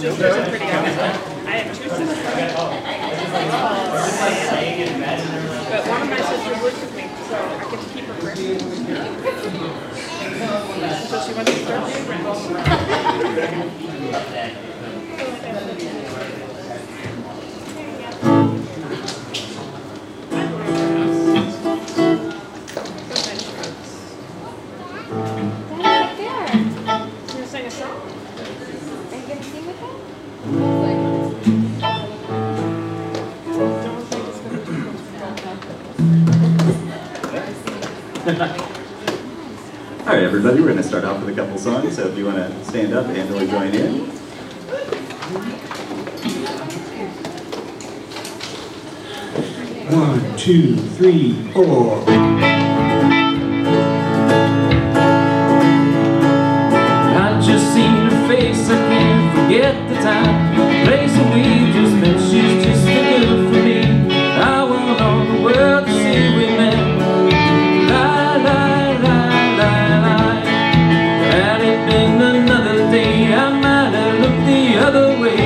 Sisters are pretty awesome. I have two sisters. But one of my sisters lives with me, so I get to keep her for so she wants to start being friends. All right, everybody, we're going to start off with a couple songs, so if you want to stand up, Angela, join in. 1, 2, 3, 4. I just seen her face, I can't forget the time, place and we just met, she's just too good for me. I want all the world to see we met. Lie, lie, lie, lie, lie. Had it been another day, I might have looked the other way.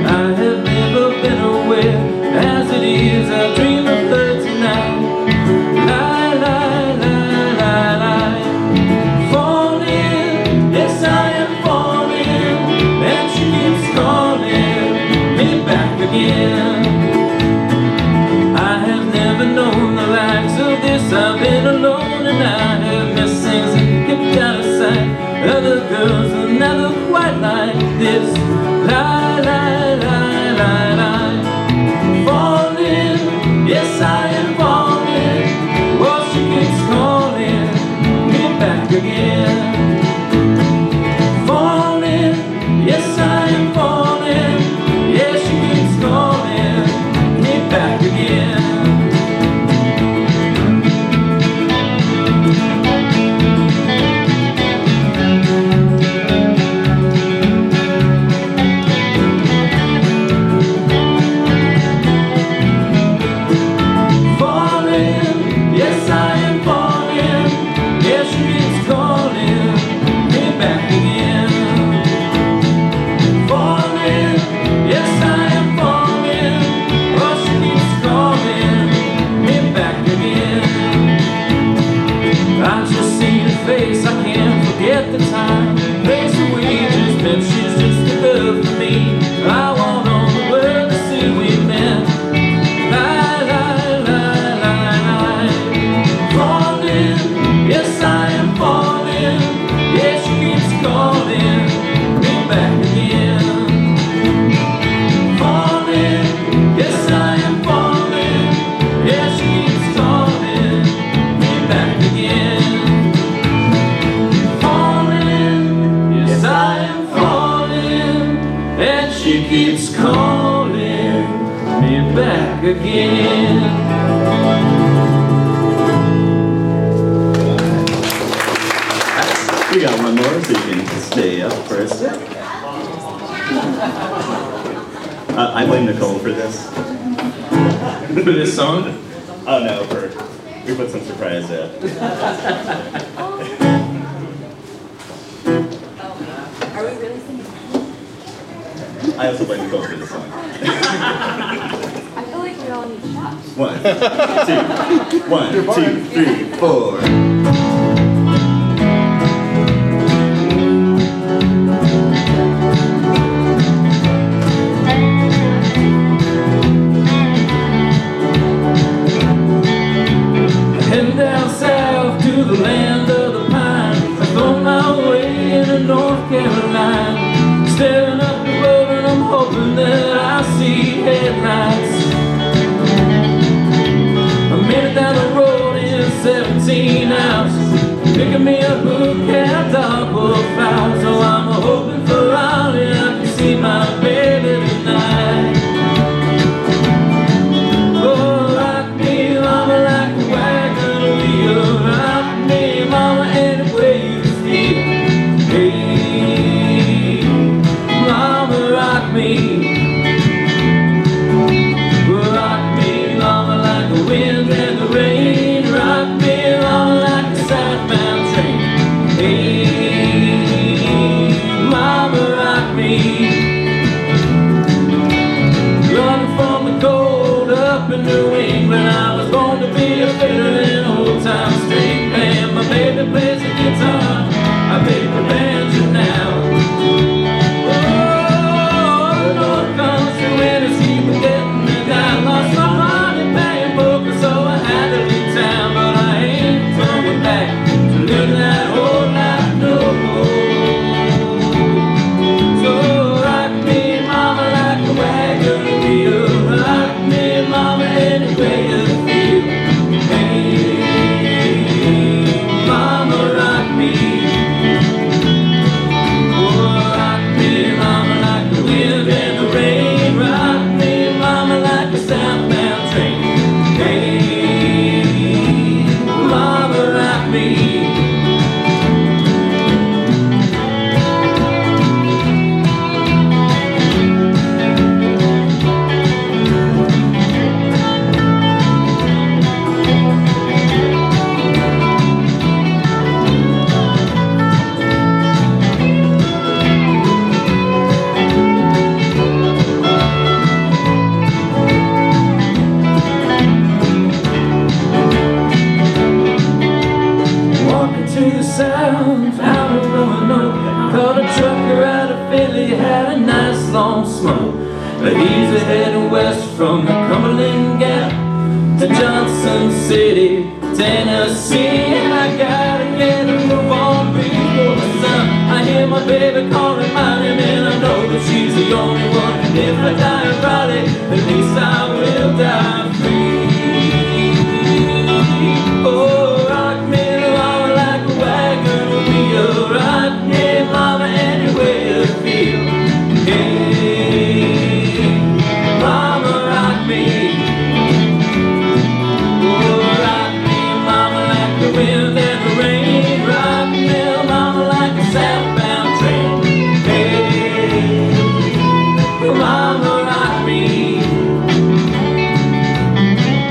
I have never been aware, as it is, I dream of her tonight. Lie, lie, lie, lie, lie. Falling, yes I am falling, and she keeps calling me back again. I have never known the likes of this, I've been alone and I have missed things and kept out of sight. Other girls are never quite like this. Lie, lie, lie, lie, lie. Falling, yes I am falling. Well, she keeps calling me back again. Falling, yes I am falling. Yes, she keeps calling me back again. Face, I can't forget the time, place where we just met, she's just too good for me. I want all the world to see we met. Lie, lie, lie, lie, lie. Falling, yes I am falling. Yes, she keeps calling me back again. Falling, yes I am falling. Yes, she keeps calling me back again. She keeps calling me back again. We got one more, so you can stay up for a sec. I blame Nicole for this. For this song? Oh no, we put some surprise in. Are we really singing? I also blame Nicole for this song. I feel like we all need shots. 1, 2, 3, 4. Heading down south to the land of the pine, I throw my way into North Carolina, staring up the road and I'm hoping that I see headlights. I made it down the road in 17 hours, picking me up a cab double flowers. So I'm hoping for Raleigh, I can see my baby tonight. Oh, rock me, mama, like a wagon wheel. Rock me, mama, any way you feel. Hey, Running from the cold up in New England, I was born to be a fiddler in an old-time string band. My baby plays the guitar, I play the banjo now. Oh, the North Country winters keep getting me down. Lost my heart in playing poker, so I had to leave town. But I ain't going back to live that old life no more. So rock me, mama, like a wagon wheel. Rock me, mama, any way you feel. Hey, mama, rock me. Oh, rock me, mama, like the wind and the rain. Rock me, mama, like a southbound train. Hey, mama, rock me. Walking to the south, out of Roanoke, caught a trucker out of Philly, had a nice long smoke. But he's heading west from the Cumberland Gap to Johnson City, Tennessee. And I gotta get a move on before the sun. I hear my baby calling my name, and I know that she's the only one. And if I die in Raleigh, at least I will die free. Oh, rock me, mama, like a wagon wheel. Rock me, mama, any way you feel. Hey, mama, rock me. Oh, rock me, mama, like the wind and the rain. Rock me, mama, like a southbound train. Hey, mama, rock me.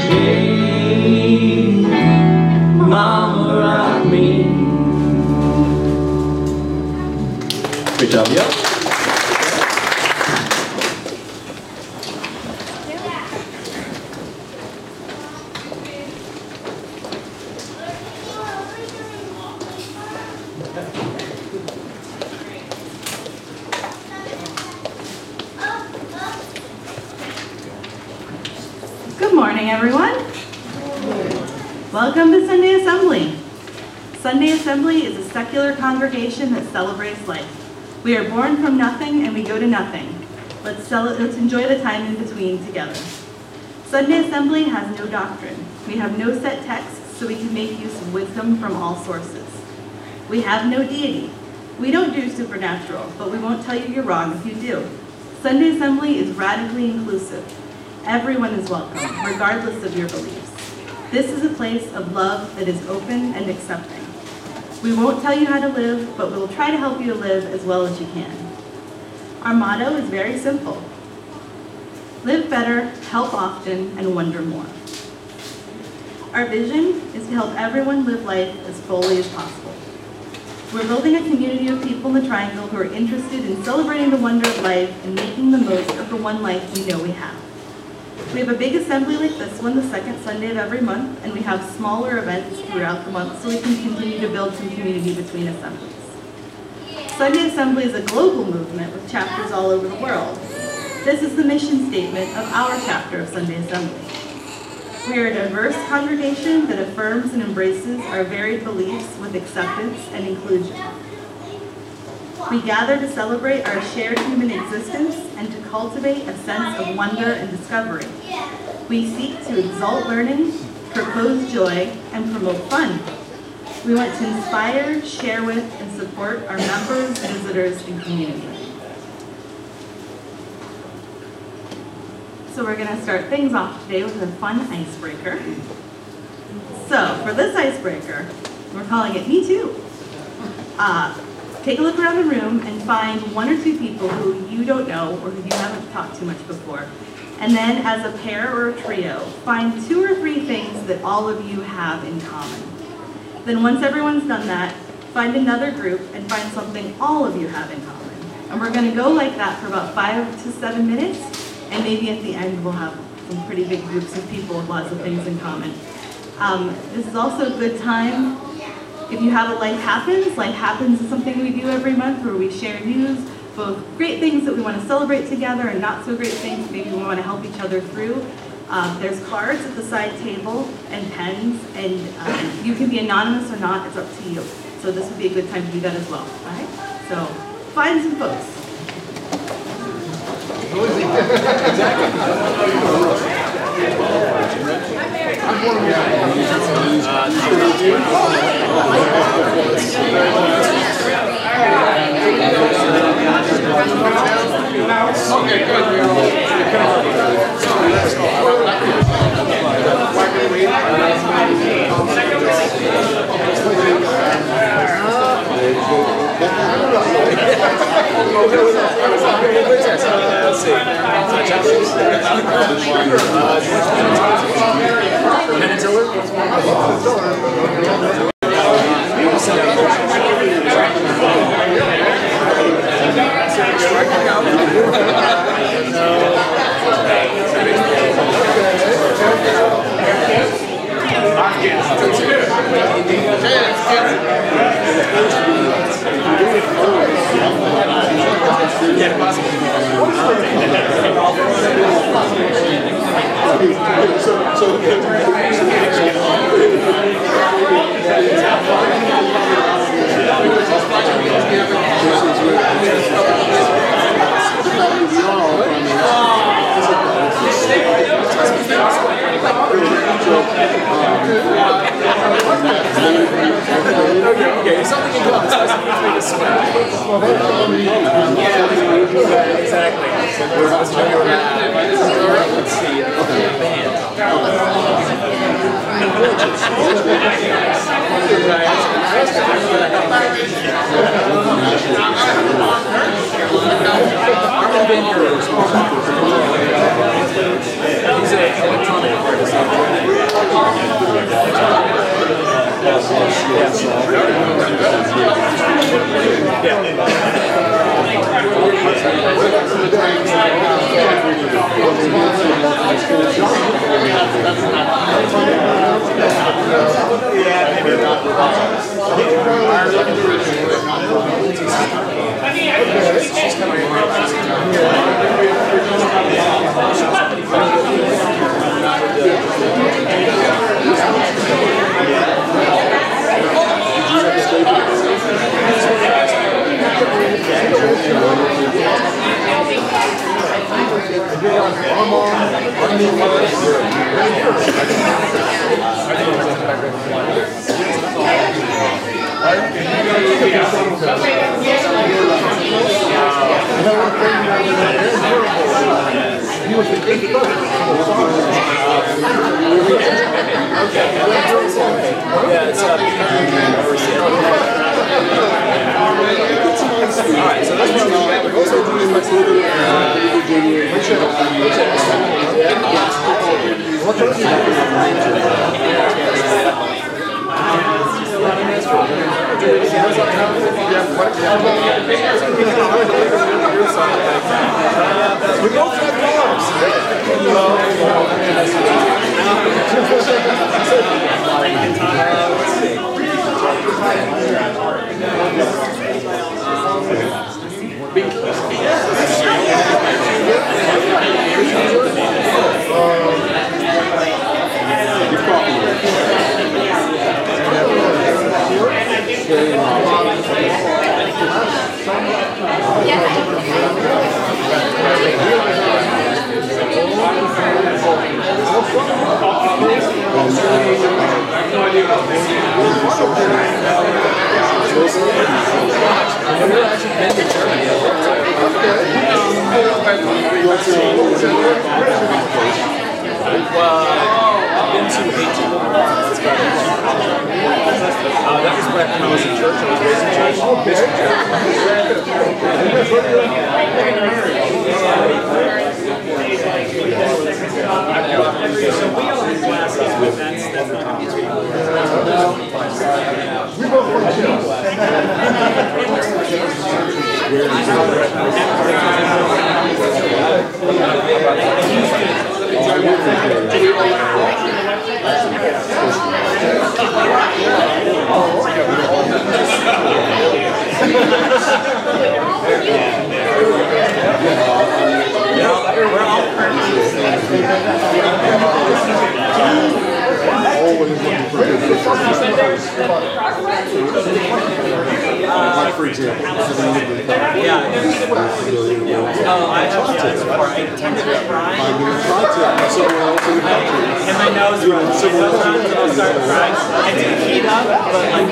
Hey, mama, rock me. Great job, yeah. Good morning, everyone. Welcome to Sunday Assembly. Sunday Assembly is a secular congregation that celebrates life. We are born from nothing and we go to nothing. Let's enjoy the time in between together. Sunday Assembly has no doctrine. We have no set texts, so we can make use of wisdom from all sources. We have no deity. We don't do supernatural, but we won't tell you you're wrong if you do. Sunday Assembly is radically inclusive. Everyone is welcome, regardless of your beliefs. This is a place of love that is open and accepting. We won't tell you how to live, but we will try to help you to live as well as you can. Our motto is very simple. Live better, help often, and wonder more. Our vision is to help everyone live life as fully as possible. We're building a community of people in the Triangle who are interested in celebrating the wonder of life and making the most of the one life we know we have. We have a big assembly like this one the second Sunday of every month, and we have smaller events throughout the month so we can continue to build some community between assemblies. Sunday Assembly is a global movement with chapters all over the world. This is the mission statement of our chapter of Sunday Assembly. We are a diverse congregation that affirms and embraces our varied beliefs with acceptance and inclusion. We gather to celebrate our shared human existence and to cultivate a sense of wonder and discovery. We seek to exalt learning, propose joy, and promote fun. We want to inspire, share with, and support our members, visitors, and community. So we're going to start things off today with a fun icebreaker. So for this icebreaker, we're calling it Me Too. Take a look around the room and find one or two people who you don't know or who you haven't talked to much before. And then as a pair or a trio, find 2 or 3 things that all of you have in common. Then once everyone's done that, find another group and find something all of you have in common. And we're going to go like that for about 5 to 7 minutes, and maybe at the end we'll have some pretty big groups of people with lots of things in common. This is also a good time if you have a Life Happens. Life Happens is something we do every month where we share news, both great things that we want to celebrate together and not so great things maybe we want to help each other through. There's cards at the side table and pens, and you can be anonymous or not, it's up to you. So this would be a good time to do that as well, all right? So find some folks. Where is Like for example, Oh, I have before. I tend to cry. somewhere else in the country. And my nose runs. Sometimes I'll start crying. I do heat up, but like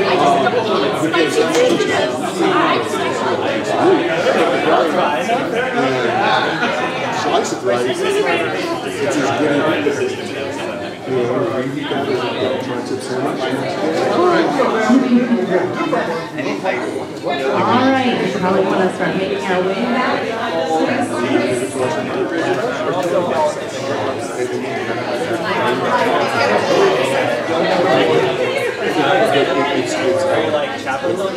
I'll try. Slice it right. It's as good as you know, you got a tri-tip sandwich. All right, we probably want to start making our way back to Are you like chaplains on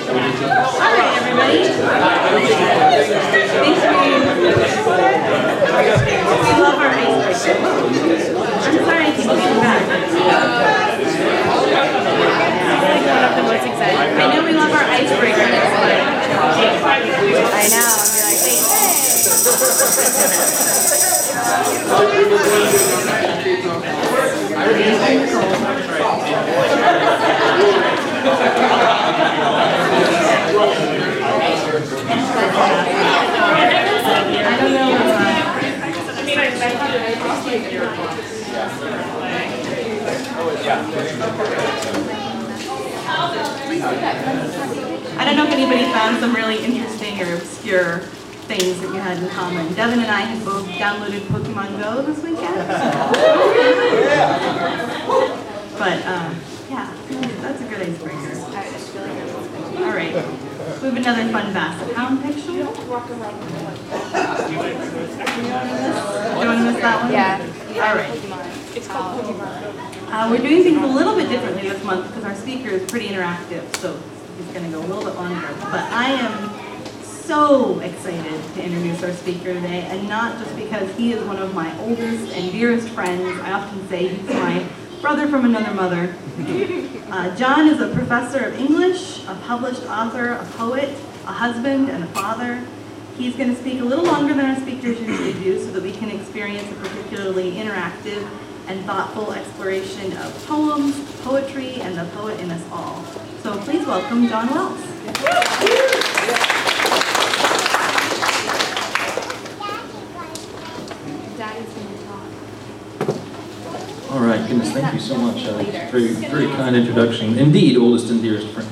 All right, everybody. Thanks for we love our icebreaker. I'm sorry I keep looking back. I know we love our icebreaker. I know. I'll be like, I don't know. I don't know if anybody found some really interesting or obscure things that you had in common. Devin and I have both downloaded Pokemon Go this weekend. But yeah, that's a good icebreaker. All right, we have another fun Basset Hound picture. Do you want to miss that one? yeah. All right. Pokemon. It's called Pokemon. We're doing things a little bit differently this month because our speaker is pretty interactive, so he's going to go a little bit longer. But I am so excited to introduce our speaker today, and not just because he is one of my oldest and dearest friends. I often say he's my brother from another mother. John is a professor of English, a published author, a poet, a husband, and a father. He's going to speak a little longer than our speakers usually do so that we can experience a particularly interactive and thoughtful exploration of poems, poetry, and the poet in us all. So please welcome John Wells. Daddy's going to talk. All right, goodness, thank you so much. Very, very kind introduction. Indeed, oldest and dearest friend.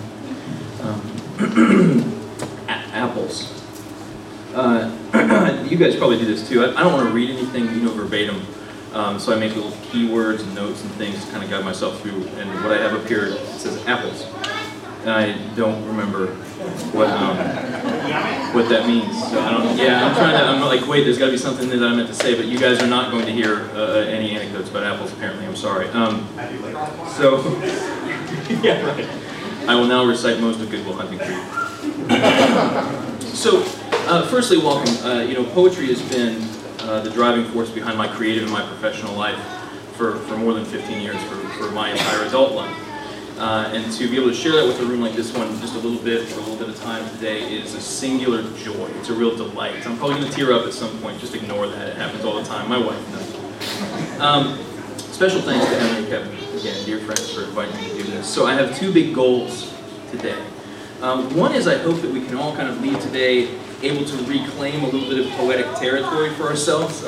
Apples. You guys probably do this too. I don't want to read anything, verbatim. So I make little keywords and notes and things to kind of guide myself through. And what I have up here, it says apples. And I don't remember what that means. So I'm like, wait, there's got to be something that I meant to say, but you guys are not going to hear any anecdotes about apples, apparently. I'm sorry. Yeah, right. I will now recite most of Good Will Hunting for you. So, firstly, welcome. Poetry has been the driving force behind my creative and my professional life for more than 15 years, for my entire adult life. And to be able to share that with a room like this one just a little bit, for a little bit of time today, is a singular joy. It's a real delight. I'm probably going to tear up at some point. Just ignore that. It happens all the time. My wife does. Special thanks to Emily and Kevin, again, dear friends, for inviting me to do this. So I have two big goals today. One is I hope that we can all kind of leave today able to reclaim a little bit of poetic territory for ourselves.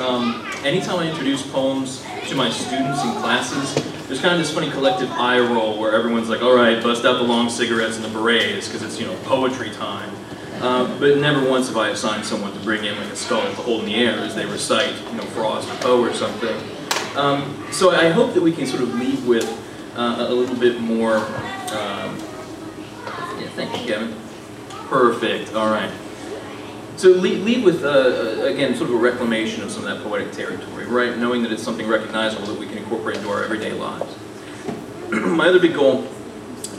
Anytime I introduce poems to my students in classes, there's kind of this funny collective eye roll where everyone's like, all right, bust out the long cigarettes and the berets, because it's, poetry time. But never once have I assigned someone to bring in like a skull to hold in the air as they recite, Frost or Poe or something. So I hope that we can sort of leave with a little bit more, yeah, thank you, Kevin. Perfect, all right. So lead with, again, sort of a reclamation of some of that poetic territory, right? Knowing that it's something recognizable that we can incorporate into our everyday lives. My other big goal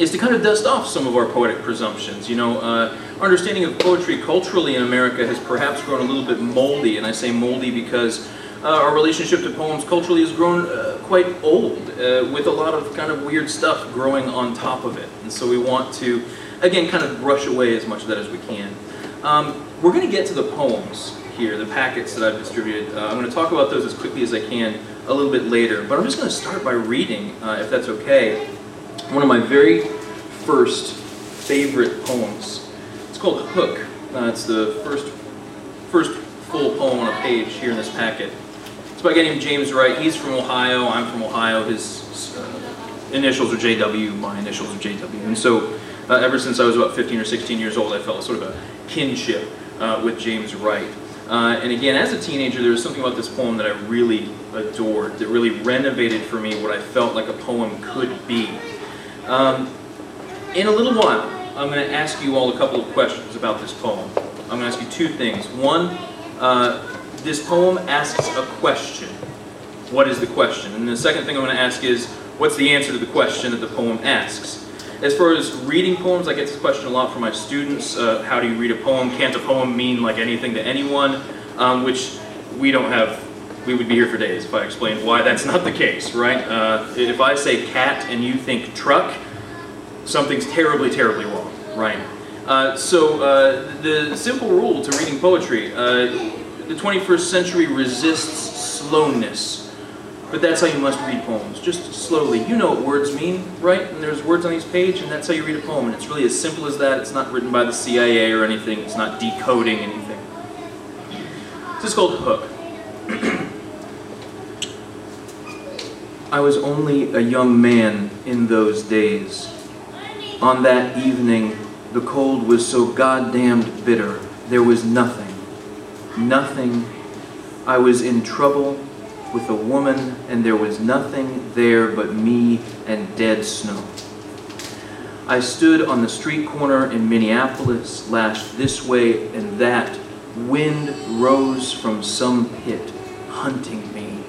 is to kind of dust off some of our poetic presumptions. You know, our understanding of poetry culturally in America has perhaps grown a little bit moldy, and I say moldy because our relationship to poems culturally has grown quite old, with a lot of kind of weird stuff growing on top of it. And so we want to, again, kind of brush away as much of that as we can. We're going to get to the poems here, the packets that I've distributed. I'm going to talk about those as quickly as I can a little bit later, but I'm just going to start by reading, if that's okay, one of my very first favorite poems. It's called Hook. It's the first full poem on a page here in this packet. It's by a guy named James Wright. He's from Ohio. I'm from Ohio. His initials are JW. My initials are JW. And so ever since I was about 15 or 16 years old, I felt sort of a kinship with James Wright. And again, as a teenager, there was something about this poem that I really adored, that really renovated for me what I felt like a poem could be. In a little while, I'm going to ask you all a couple of questions about this poem. I'm going to ask you two things. One, this poem asks a question. What is the question? And the second thing I'm going to ask is, what's the answer to the question that the poem asks? As far as reading poems, I get this question a lot from my students. How do you read a poem? Can't a poem mean like anything to anyone? Which we don't have, we would be here for days if I explained why that's not the case, right? If I say cat and you think truck, something's terribly, terribly wrong, right? So the simple rule to reading poetry, the 21st century resists slowness. But that's how you must read poems, just slowly. You know what words mean, right? And there's words on each page, and that's how you read a poem. And it's really as simple as that. It's not written by the CIA or anything. It's not decoding anything. This is called Hook. I was only a young man in those days. On that evening, the cold was so goddamned bitter. There was nothing. Nothing. I was in trouble with a woman, and there was nothing there but me and dead snow. I stood on the street corner in Minneapolis, lashed this way and that. Wind rose from some pit, hunting me.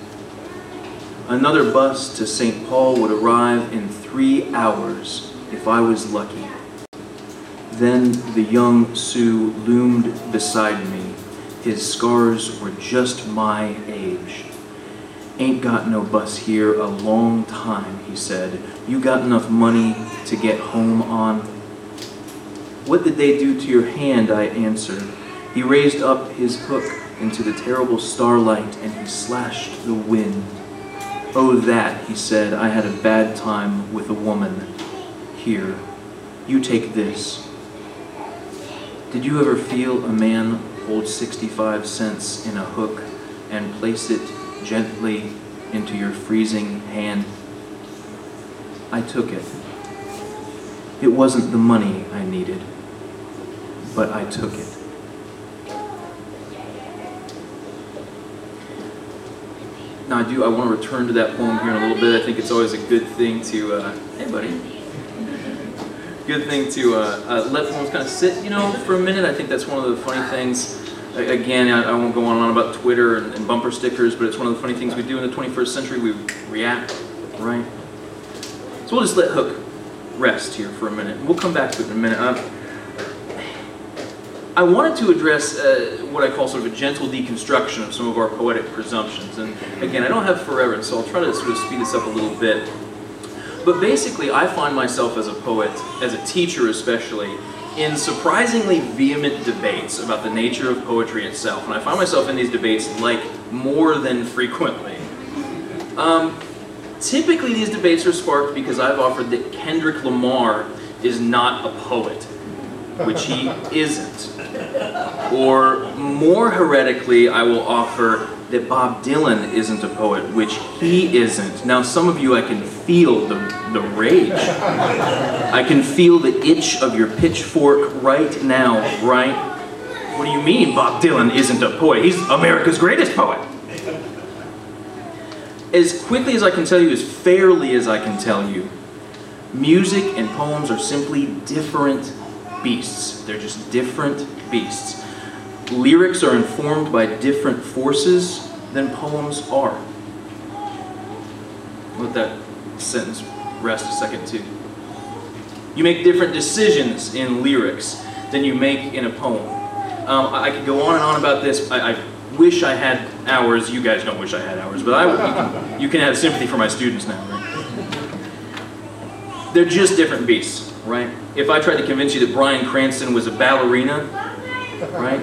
Another bus to St. Paul would arrive in 3 hours if I was lucky. Then the young Sioux loomed beside me. His scars were just my age. Ain't got no bus here a long time, he said. You got enough money to get home on? What did they do to your hand? I answered. He raised up his hook into the terrible starlight and he slashed the wind. Oh, that, he said, I had a bad time with a woman. Here, you take this. Did you ever feel a man hold 65 cents in a hook and place it gently into your freezing hand? I took it. It wasn't the money I needed, but I took it. Now I want to return to that poem here in a little bit. I think it's always a good thing to, hey buddy. Good thing to let poems kind of sit, you know, for a minute. I think that's one of the funny things. Again, I won't go on and on about Twitter and bumper stickers, but it's one of the funny things we do in the 21st century. We react, right? So we'll just let Hook rest here for a minute. We'll come back to it in a minute. I wanted to address what I call sort of a gentle deconstruction of some of our poetic presumptions. And again, I don't have forever, so I'll try to sort of speed this up a little bit. But basically, I find myself as a poet, as a teacher especially, in surprisingly vehement debates about the nature of poetry itself. And I find myself in these debates, like, more than frequently. Typically, these debates are sparked because I've offered that Kendrick Lamar is not a poet, which he isn't. Or more heretically, I will offer that Bob Dylan isn't a poet, which he isn't. Now, some of you, I can feel the rage. I can feel the itch of your pitchfork right now, right? What do you mean Bob Dylan isn't a poet? He's America's greatest poet. As quickly as I can tell you, as fairly as I can tell you, music and poems are simply different beasts. They're just different beasts. Lyrics are informed by different forces than poems are. Let that sentence rest a second too. You make different decisions in lyrics than you make in a poem. I could go on and on about this. I wish I had hours. You guys don't wish I had hours, but you can have sympathy for my students now, right? They're just different beasts, right? If I tried to convince you that Bryan Cranston was a ballerina, right,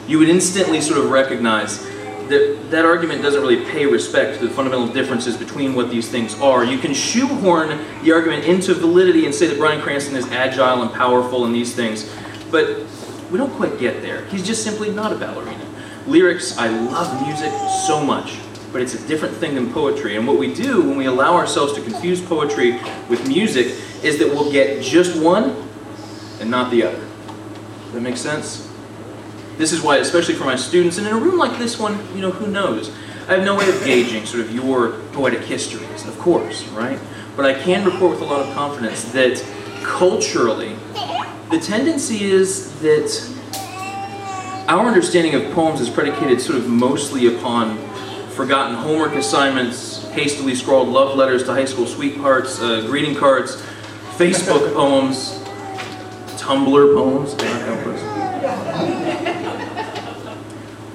you would instantly sort of recognize that that argument doesn't really pay respect to the fundamental differences between what these things are. You can shoehorn the argument into validity and say that Bryan Cranston is agile and powerful and these things, but we don't quite get there. He's just simply not a ballerina. Lyrics, I love music so much, but it's a different thing than poetry. And what we do when we allow ourselves to confuse poetry with music is that we'll get just one and not the other. Does that make sense? This is why, especially for my students, and in a room like this one, you know, who knows? I have no way of gauging sort of your poetic histories, of course, right? But I can report with a lot of confidence that culturally, the tendency is that our understanding of poems is predicated sort of mostly upon forgotten homework assignments, hastily scrawled love letters to high school sweethearts, greeting cards, Facebook poems, Tumblr poems, God help us.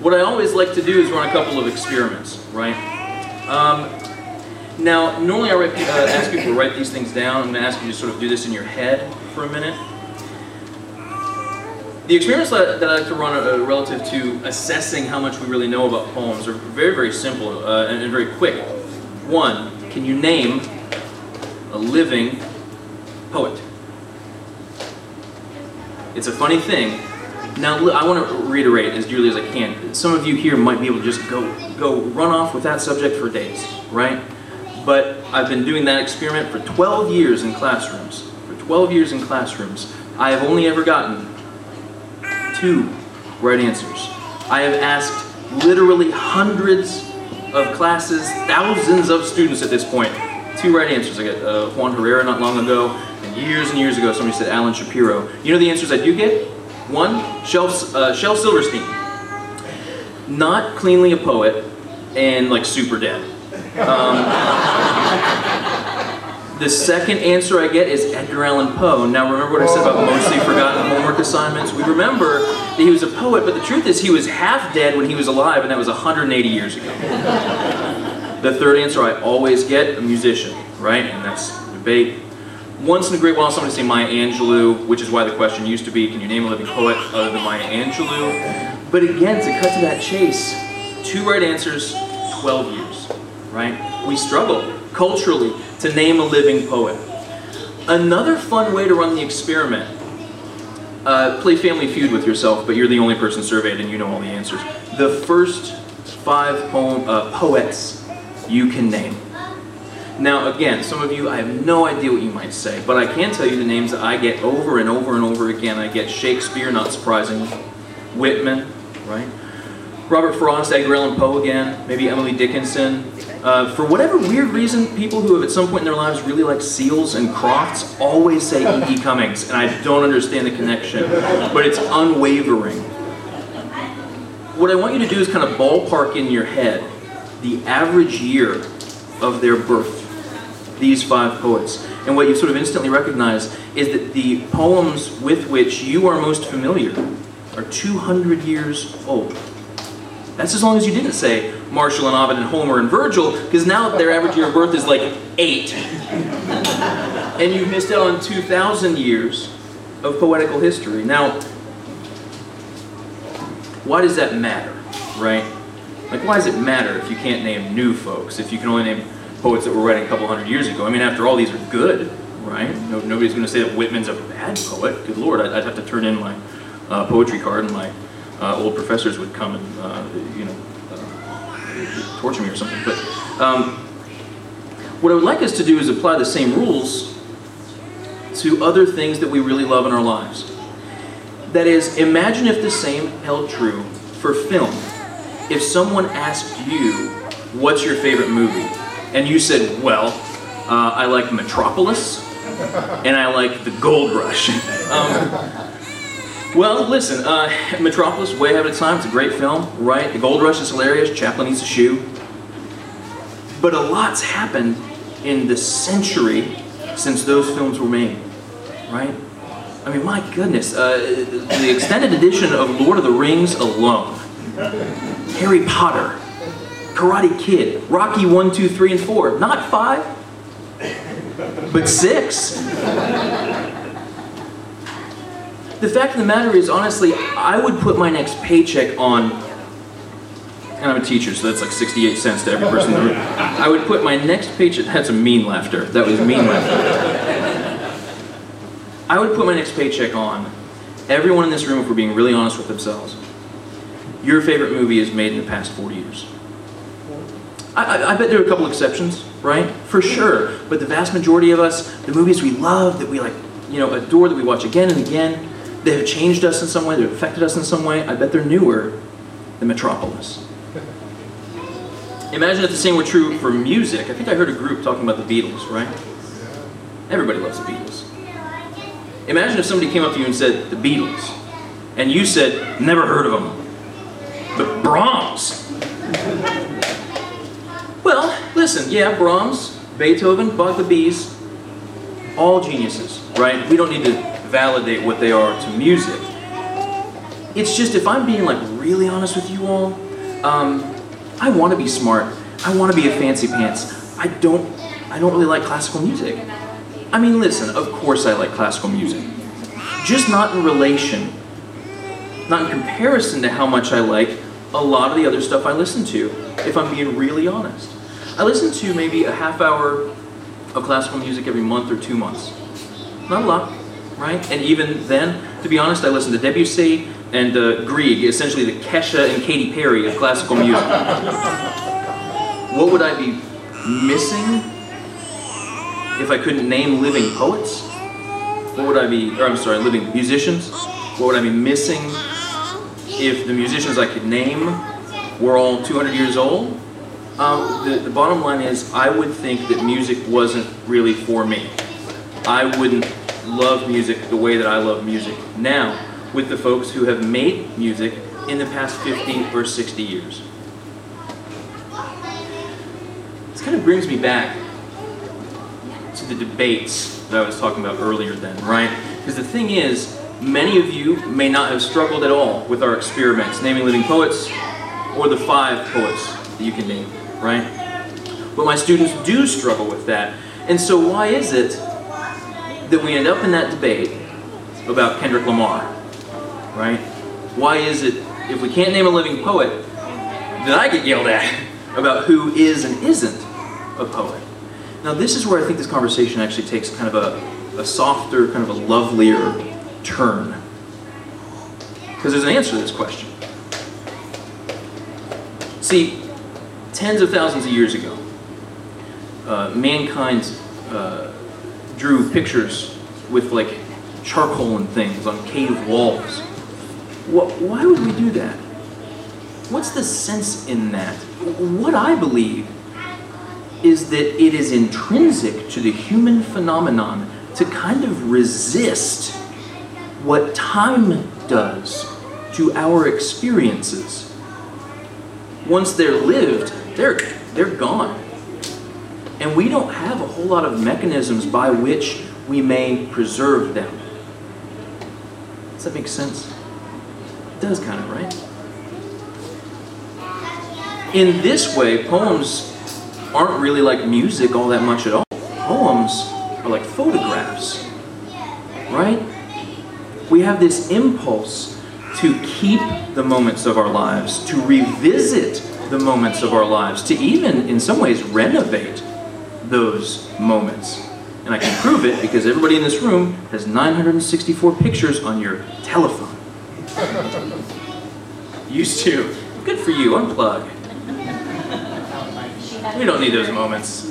What I always like to do is run a couple of experiments, right? Now, normally I ask people to write these things down. I'm going to ask you to sort of do this in your head for a minute. The experiments that I like to run relative to assessing how much we really know about poems are very, very simple and very quick. One, can you name a living poet? It's a funny thing. Now, I want to reiterate as dearly as I can. Some of you here might be able to just go run off with that subject for days, right? But I've been doing that experiment for 12 years in classrooms. For 12 years in classrooms, I have only ever gotten 2 right answers. I have asked literally hundreds of classes, thousands of students at this point. 2 right answers. I got Juan Herrera not long ago, and years somebody said Alan Shapiro. You know the answers I do get? 1, Shel Silverstein. Not cleanly a poet, and like super dead. The second answer I get is Edgar Allan Poe. Now remember what I said about mostly forgotten homework assignments? We remember that he was a poet, but the truth is he was half dead when he was alive, and that was 180 years ago. The third answer I always get, a musician, right? And that's debate. Once in a great while somebody say Maya Angelou, which is why the question used to be, can you name a living poet other than Maya Angelou? But again, to cut to that chase, 2 right answers, 12 years, right? We struggle culturally to name a living poet. Another fun way to run the experiment, play Family Feud with yourself, but you're the only person surveyed and you know all the answers. The first 5 poets you can name. Now again, some of you, I have no idea what you might say, but I can tell you the names that I get over and over and over again. I get Shakespeare, not surprisingly, Whitman, right? Robert Frost, Edgar Allan Poe again, maybe Emily Dickinson. For whatever weird reason, people who have at some point in their lives really like Seals and Crofts always say E.E. Cummings, and I don't understand the connection, but it's unwavering. What I want you to do is kind of ballpark in your head the average year of their birth, these 5 poets. And what you sort of instantly recognize is that the poems with which you are most familiar are 200 years old. That's as long as you didn't say Martial and Ovid and Homer and Virgil, because now their average year of birth is like 8. And you've missed out on 2,000 years of poetical history. Now, why does that matter, right? Like, why does it matter if you can't name new folks, if you can only name poets that were writing a couple hundred years ago? I mean, after all, these are good, right? Nobody's going to say that Whitman's a bad poet. Good Lord, I'd have to turn in my poetry card, and my old professors would come and, torture me or something. But what I would like us to do is apply the same rules to other things that we really love in our lives. That is, imagine if the same held true for film. If someone asked you, what's your favorite movie? And you said, well, I like Metropolis, and I like The Gold Rush. Well, listen, Metropolis, way ahead of its time. It's a great film, right? The Gold Rush is hilarious. Chaplin eats a shoe. But a lot's happened in the century since those films were made, right? I mean, my goodness, the extended edition of Lord of the Rings alone, Harry Potter, Karate Kid, Rocky 1, 2, 3, and 4, not 5, but 6. The fact of the matter is, honestly, I would put my next paycheck on, and I'm a teacher, so that's like 68 cents to every person in the room. I would put my next paycheck, that's a mean laughter, that was mean laughter. I would put my next paycheck on everyone in this room, if we're being really honest with themselves. Your favorite movie is made in the past 40 years. I bet there are a couple exceptions, right? For sure, but the vast majority of us, the movies we love, that we like, you know, adore, that we watch again and again, they have changed us in some way, they've affected us in some way. I bet they're newer than Metropolis. Imagine if the same were true for music. I think I heard a group talking about the Beatles, right? Everybody loves the Beatles. Imagine if somebody came up to you and said, the Beatles, and you said, never heard of them, but Brahms. Well, listen, yeah, Brahms, Beethoven, Bach the Bees, all geniuses, right? We don't need to validate what they are to music. It's just, if I'm being like really honest with you all, I want to be smart. I want to be a fancy pants. I don't really like classical music. I mean, listen, of course I like classical music. Just not in relation, not in comparison to how much I like a lot of the other stuff I listen to, if I'm being really honest. I listen to maybe a half hour of classical music every month or 2 months. Not a lot, right? And even then, to be honest, I listen to Debussy and Grieg, essentially the Kesha and Katy Perry of classical music. What would I be missing if I couldn't name living poets? What would I be, or I'm sorry, living musicians? What would I be missing if the musicians I could name were all 200 years old? The bottom line is, I would think that music wasn't really for me. I wouldn't love music the way that I love music now, with the folks who have made music in the past 50 or 60 years. This kind of brings me back to the debates that I was talking about earlier then, right? Because the thing is, many of you may not have struggled at all with our experiments, naming living poets, or the 5 poets that you can name, right? But my students do struggle with that. And so why is it that we end up in that debate about Kendrick Lamar, right? Why is it, if we can't name a living poet, that I get yelled at about who is and isn't a poet? Now this is where I think this conversation actually takes kind of a softer, kind of a lovelier turn. Because there's an answer to this question. See, tens of thousands of years ago, mankind drew pictures with like charcoal and things on cave walls. Why would we do that? What's the sense in that? What I believe is that it is intrinsic to the human phenomenon to kind of resist what time does to our experiences. Once they're lived, they're gone. And we don't have a whole lot of mechanisms by which we may preserve them. Does that make sense? It does kind of, right? In this way, poems aren't really like music all that much at all. Poems are like photographs, right? We have this impulse to keep the moments of our lives, to revisit the moments of our lives, to even, in some ways, renovate those moments. And I can prove it because everybody in this room has 964 pictures on your telephone. Used to. Good for you, unplug. We don't need those moments.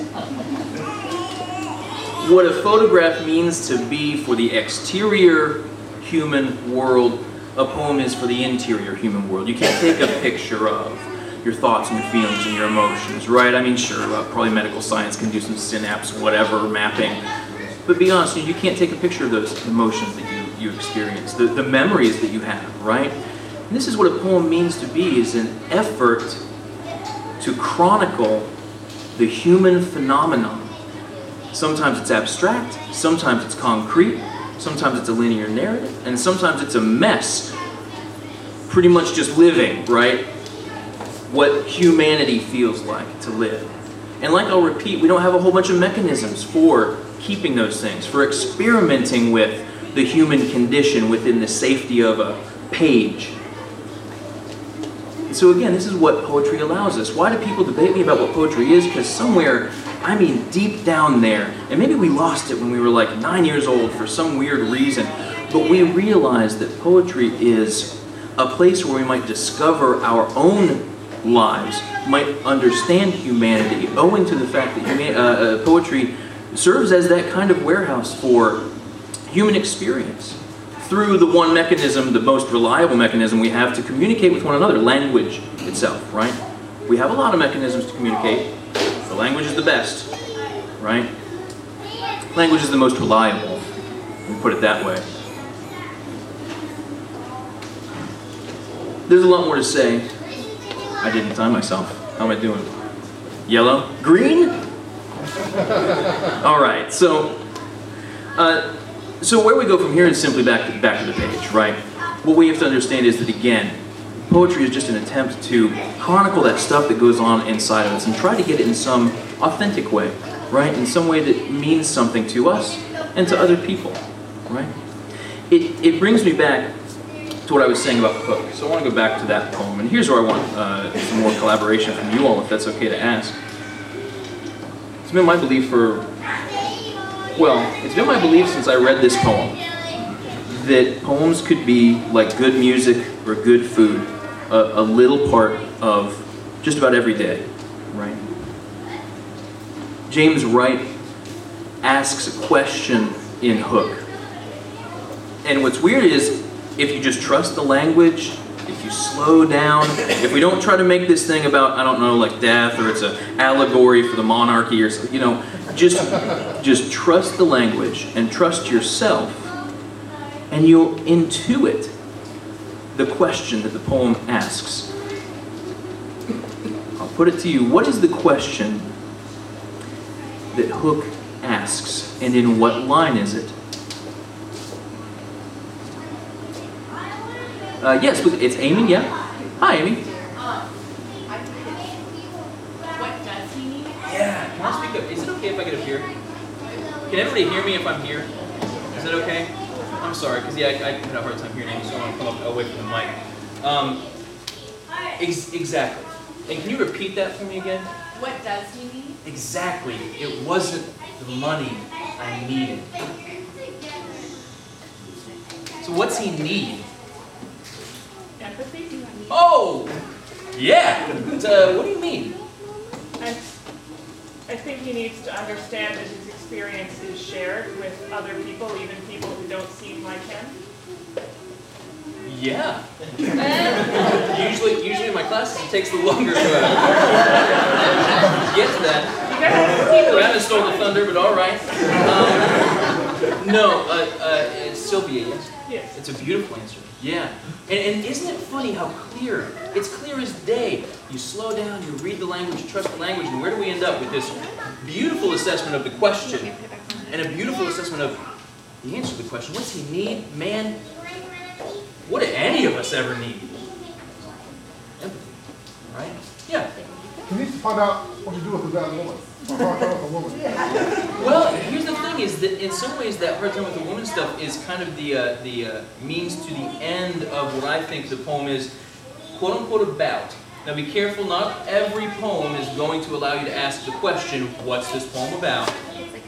What a photograph means to be for the exterior human world, a poem is for the interior human world. You can't take a picture of your thoughts and your feelings and your emotions, right? I mean, sure, probably medical science can do some synapse, whatever, mapping. But be honest, you can't take a picture of those emotions that that you experience, the memories that you have, right? And this is what a poem means to be, is an effort to chronicle the human phenomenon. Sometimes it's abstract, sometimes it's concrete, sometimes it's a linear narrative, and sometimes it's a mess. Pretty much just living, right? What humanity feels like to live. And like I'll repeat, we don't have a whole bunch of mechanisms for keeping those things, for experimenting with the human condition within the safety of a page. And so again, this is what poetry allows us. Why do people debate me about what poetry is? Because somewhere, I mean deep down there, and maybe we lost it when we were like 9 years old for some weird reason, but we realized that poetry is a place where we might discover our own lives, might understand humanity, owing to the fact that poetry serves as that kind of warehouse for human experience through the one mechanism, the most reliable mechanism we have to communicate with one another, language itself, right? We have a lot of mechanisms to communicate. The language is the best, right? Language is the most reliable, we put it that way. There's a lot more to say. I didn't time myself. How am I doing? Yellow? Green? All right, so where we go from here is simply back to the page, right? What we have to understand is that, again, poetry is just an attempt to chronicle that stuff that goes on inside of us and try to get it in some authentic way, right? In some way that means something to us and to other people, right? It brings me back to what I was saying about Hook. So I want to go back to that poem, and here's where I want some more collaboration from you all, if that's okay to ask. It's been my belief it's been my belief since I read this poem that poems could be like good music or good food, a little part of just about every day, right? James Wright asks a question in Hook. And what's weird is, if you just trust the language, if you slow down, if we don't try to make this thing about, I don't know, like death, or it's an allegory for the monarchy, or something, you know, just trust the language and trust yourself, and you'll intuit the question that the poem asks. I'll put it to you. What is the question that Hook asks, and in what line is it? Yes, it's Amy, yeah? Hi, Amy. What does he need? Yeah, can I speak up? Is it okay if I get up here? Can everybody hear me if I'm here? Is that okay? I'm sorry, because I had a hard time hearing Amy, so I want to come up away from the mic. Exactly. And can you repeat that for me again? What does he need? Exactly. It wasn't the money I needed. So what's he need? Empathy? Oh! Yeah! What do you mean? I think he needs to understand that his experience is shared with other people, even people who don't seem like him. Yeah. Usually in my classes it takes the longer to get to that. Rabbit stole the thunder, but all right. It's Sylvia, yes? Yes. It's a beautiful answer. Yeah. And isn't it funny how clear? It's clear as day. You slow down, you read the language, you trust the language, and where do we end up with this beautiful assessment of the question and a beautiful assessment of the answer to the question? What's he need? Man, what do any of us ever need? Empathy, right? Yeah. He needs to find out what to do with a bad woman. Or hard time with a woman. Well, here's the thing: is that in some ways that hard time with the woman stuff is kind of the means to the end of what I think the poem is, quote unquote, about. Now, be careful. Not every poem is going to allow you to ask the question, "What's this poem about?"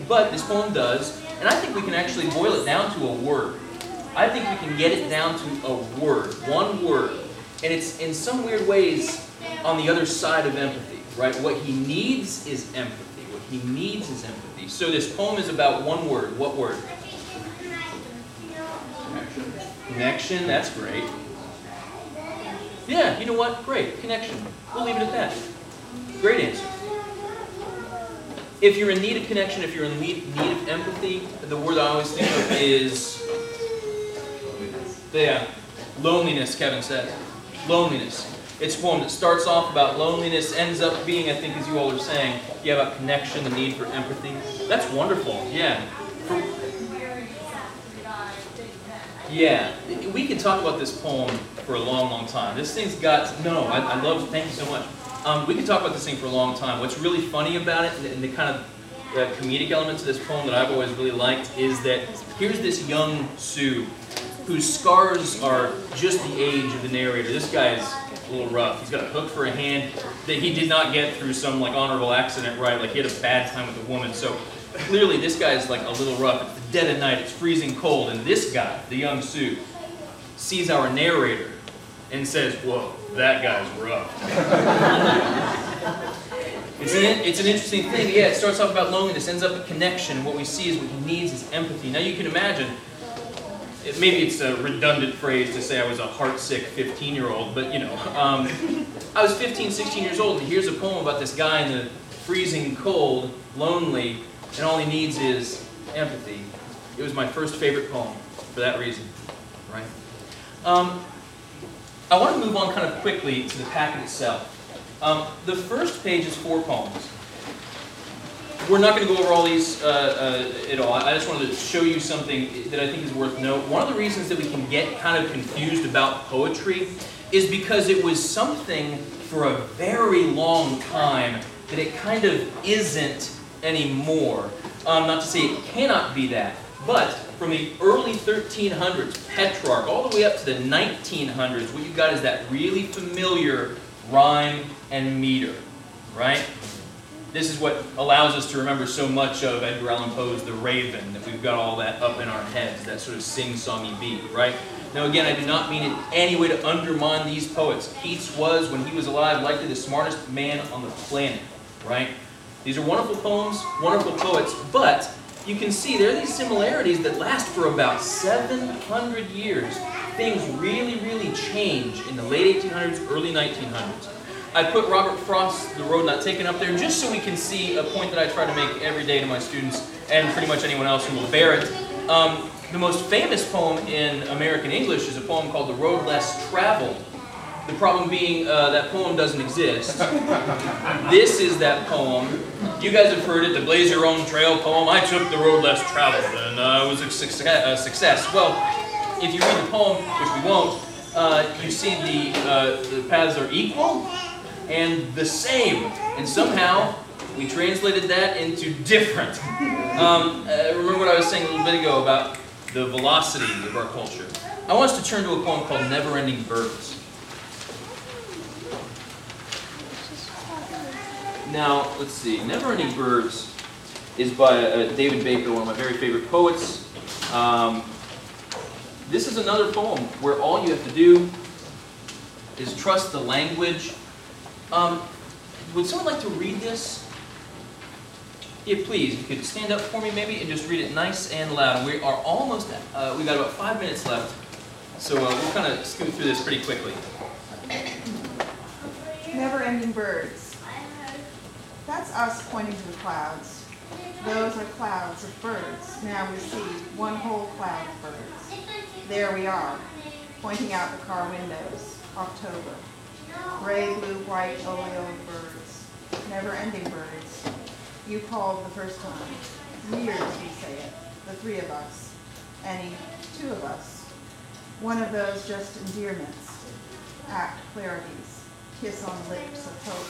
But this poem does, and I think we can actually boil it down to a word. I think we can get it down to a word, one word, and it's in some weird ways on the other side of empathy, right? What he needs is empathy. What he needs is empathy. So this poem is about one word. What word? Connection. That's great. Yeah, you know what? Great. Connection. We'll leave it at that. Great answer. If you're in need of connection, if you're in need of empathy, the word I always think of is Yeah. Loneliness, Kevin said. Loneliness. It's a poem that starts off about loneliness, ends up being, I think as you all are saying, yeah, about connection, the need for empathy. That's wonderful, yeah. Yeah, we could talk about this poem for a long, long time. This thing's got, I love, thank you so much. We could talk about this thing for a long time. What's really funny about it, and the kind of comedic elements of this poem that I've always really liked, is that here's this young Sioux whose scars are just the age of the narrator. This guy's a little rough. He's got a hook for a hand that he did not get through some like honorable accident, right? Like he had a bad time with a woman. So clearly this guy's like a little rough. It's the dead of night, it's freezing cold, and this guy, the young Sioux, sees our narrator and says, whoa, that guy's rough. It's an interesting thing. Yeah, it starts off about loneliness, ends up a connection, and what we see is what he needs is empathy. Now you can imagine, maybe it's a redundant phrase to say I was a heartsick 15-year-old, but you know, I was 15, 16 years old, and here's a poem about this guy in the freezing cold, lonely, and all he needs is empathy. It was my first favorite poem for that reason, right? I want to move on kind of quickly to the packet itself. The first page is 4 poems. We're not going to go over all these at all. I just wanted to show you something that I think is worth note. One of the reasons that we can get kind of confused about poetry is because it was something for a very long time that it kind of isn't anymore. Not to say it cannot be that, but from the early 1300s, Petrarch, all the way up to the 1900s, what you got is that really familiar rhyme and meter, right? This is what allows us to remember so much of Edgar Allan Poe's The Raven, that we've got all that up in our heads, that sort of sing-songy beat, right? Now again, I do not mean in any way to undermine these poets. Keats was, when he was alive, likely the smartest man on the planet, right? These are wonderful poems, wonderful poets, but you can see there are these similarities that last for about 700 years. Things really, really change in the late 1800s, early 1900s. I put Robert Frost's The Road Not Taken up there just so we can see a point that I try to make every day to my students and pretty much anyone else who will bear it. The most famous poem in American English is a poem called The Road Less Traveled. The problem being that poem doesn't exist. This is that poem. You guys have heard it, the Blaze Your Own Trail poem. I took the road less traveled and it was a success. Well, if you read the poem, which we won't, you see the paths are equal and the same. And somehow we translated that into different. Remember what I was saying a little bit ago about the velocity of our culture. I want us to turn to a poem called Never Ending Birds. Now, let's see. Never Ending Birds is by David Baker, one of my very favorite poets. This is another poem where all you have to do is trust the language. Would someone like to read this? Yeah, please. You could stand up for me maybe and just read it nice and loud. We are almost at, we've got about 5 minutes left. So we'll kind of scoot through this pretty quickly. Never-ending birds. That's us pointing to the clouds. Those are clouds of birds. Now we see one whole cloud of birds. There we are, pointing out the car windows. October. Gray, blue, white, oleo of birds. Never-ending birds. You called the first time. Years we say it. The 3 of us. Any 2 of us. One of those just endearments. Act clarities. Kiss on lips of hope.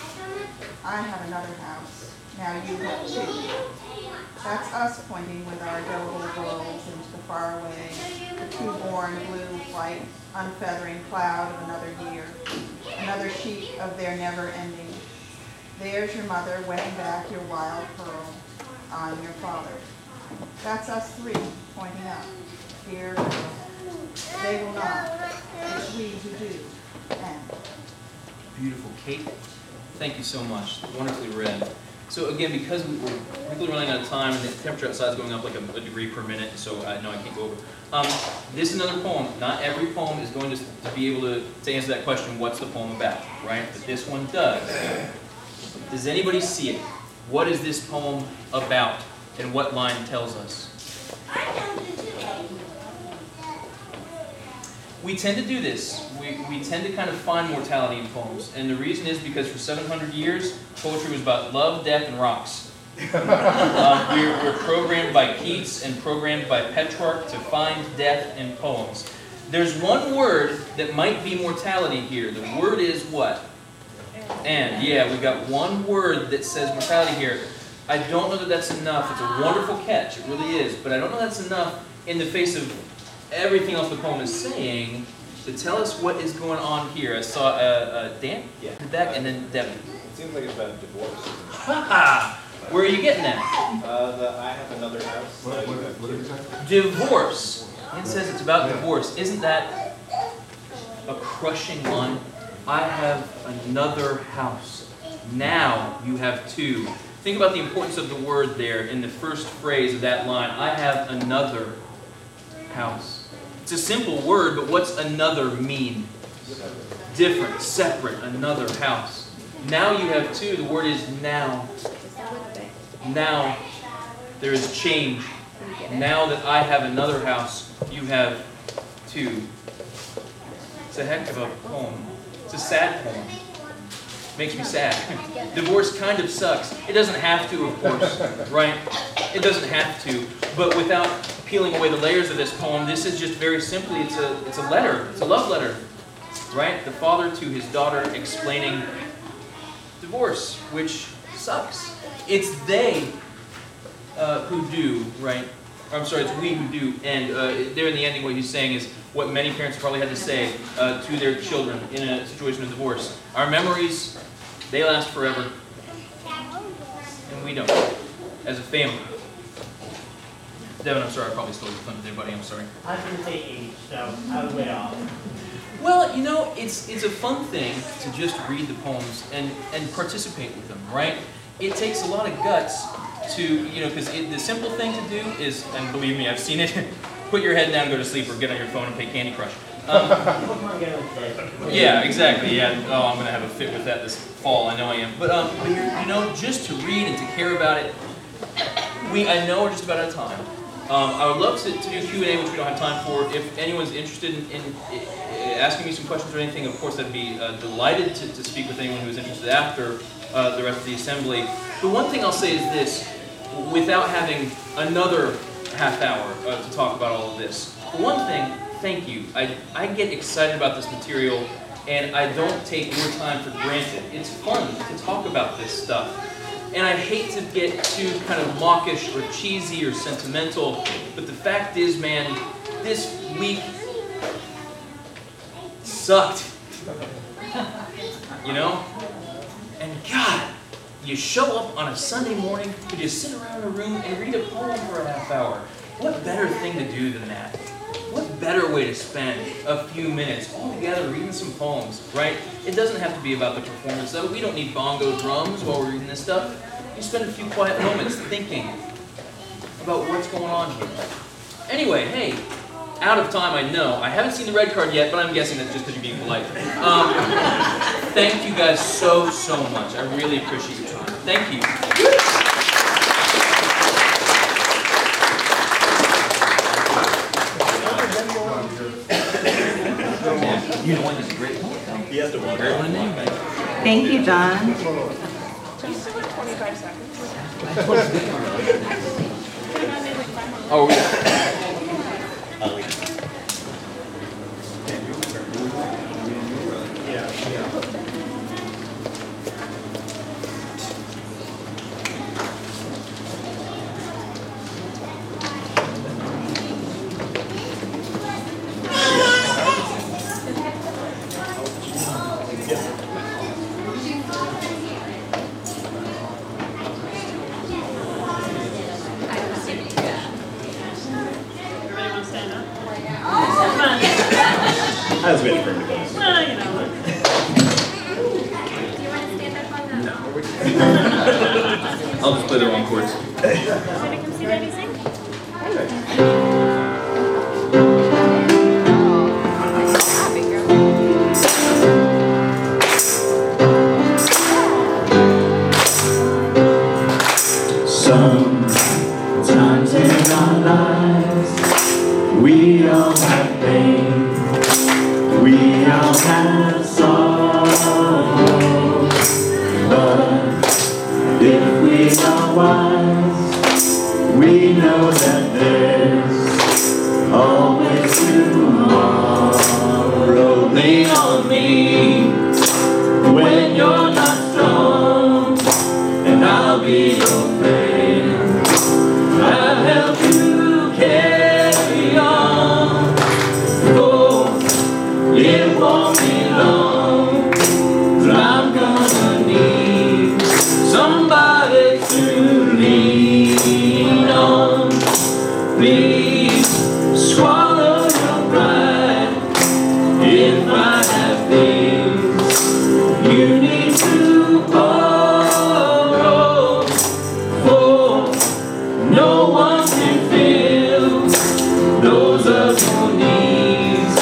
I have another house. Now you have 2. That's us pointing with our indelible worlds into the faraway, the two-born blue, white, unfeathering cloud of another year. Another sheet of their never-ending. There's your mother wetting back your wild pearl. I'm your father. That's us 3 pointing up. Dear girl. They will not. It's we who do. And. Beautiful, Kate. Thank you so much. Wonderfully read. So again, because we're quickly running out of time and the temperature outside is going up like a degree per minute, so I know I can't go over. This is another poem. Not every poem is going to be able to answer that question, what's the poem about, right? But this one does. Does anybody see it? What is this poem about? And what line tells us? we tend to do this. We tend to kind of find mortality in poems. And the reason is because for 700 years, poetry was about love, death, and rocks. We're programmed by Keats and programmed by Petrarch to find death in poems. There's one word that might be mortality here. The word is what? And. Yeah, we've got one word that says mortality here. I don't know that that's enough. It's a wonderful catch. It really is. But I don't know that's enough in the face of everything else the poem is saying to tell us what is going on here. I saw Dan back and then Devin. It seems like it's about divorce. Ha! Where are you getting that? I have another house. What did you say? Divorce. It says it's about divorce. Isn't that a crushing line? I have another house. Now you have two. Think about the importance of the word there in the first phrase of that line. I have another house. It's a simple word, but what's another mean? Different, separate, another house. Now you have two. The word is now. Now there is change. Now that I have another house, you have two. It's a heck of a poem. It's a sad poem. Makes me sad. Divorce kind of sucks. It doesn't have to, of course, right? It doesn't have to. But without peeling away the layers of this poem, this is just very simply, it's a letter. It's a love letter, right? The father to his daughter explaining divorce, which sucks. It's they who do, right? I'm sorry, it's we who do. And there in the ending, what he's saying is what many parents probably had to say to their children in a situation of divorce. Our memories, they last forever. And we don't, as a family. Devin, I'm sorry, I probably stole your thunder there, buddy. I'm sorry. I was going to say age, so I was way off. Well, you know, it's a fun thing to just read the poems and participate with them, right? It takes a lot of guts to, you know, because the simple thing to do is, and believe me, I've seen it, put your head down, go to sleep, or get on your phone and play Candy Crush. Yeah, exactly. Yeah. Oh, I'm going to have a fit with that this fall. I know I am. But you know, just to read and to care about it, I know we're just about out of time. I would love to do Q&A, which we don't have time for. If anyone's interested in asking me some questions or anything, of course, I'd be delighted to speak with anyone who is interested after the rest of the assembly. The one thing I'll say is this, without having another half hour to talk about all of this. For one thing, thank you. I get excited about this material, and I don't take your time for granted. It's fun to talk about this stuff. And I hate to get too kind of mawkish or cheesy or sentimental, but the fact is, man, this week sucked. You know? And God, you show up on a Sunday morning, you just sit around in a room and read a poem for a half hour. What better thing to do than that? What better way to spend a few minutes all together reading some poems, right? It doesn't have to be about the performance of it. We don't need bongo drums while we're reading this stuff. You spend a few quiet moments thinking about what's going on here. Anyway, hey, out of time, I know. I haven't seen the red card yet, but I'm guessing that's just because you're being polite. Thank you guys so much. I really appreciate your time. Thank you. You know what? It's a great one. He has to walk. Great one anyway. Thank you, John. You still have 25 seconds. Oh, yeah. I was waiting for him to go. Well, you know. Do you want to stand up on the... I'll just play the wrong chords. Want to come see Daddy sing? Sometimes in our lives, we all have pain. all have sorrow, but if we are wise, we know that there's always tomorrow. Lean on me when you're not strong, and I'll be your friend. I'll help you carry on. Oh, it won't be long till I'm gonna need somebody to lean on. Please swallow your pride if I have things you need to borrow, for no one can fill those of your needs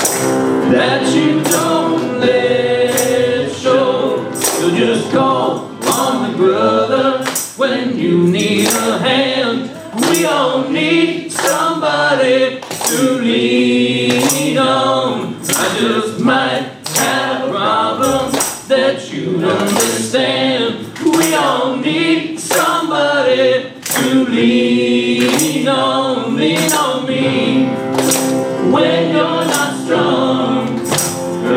that you don't let show. So just call on me, brother, when you need a hand. We all need somebody to lean on. I just might have a problem that you understand. We all need somebody to lean on. Lean on me when you're not strong.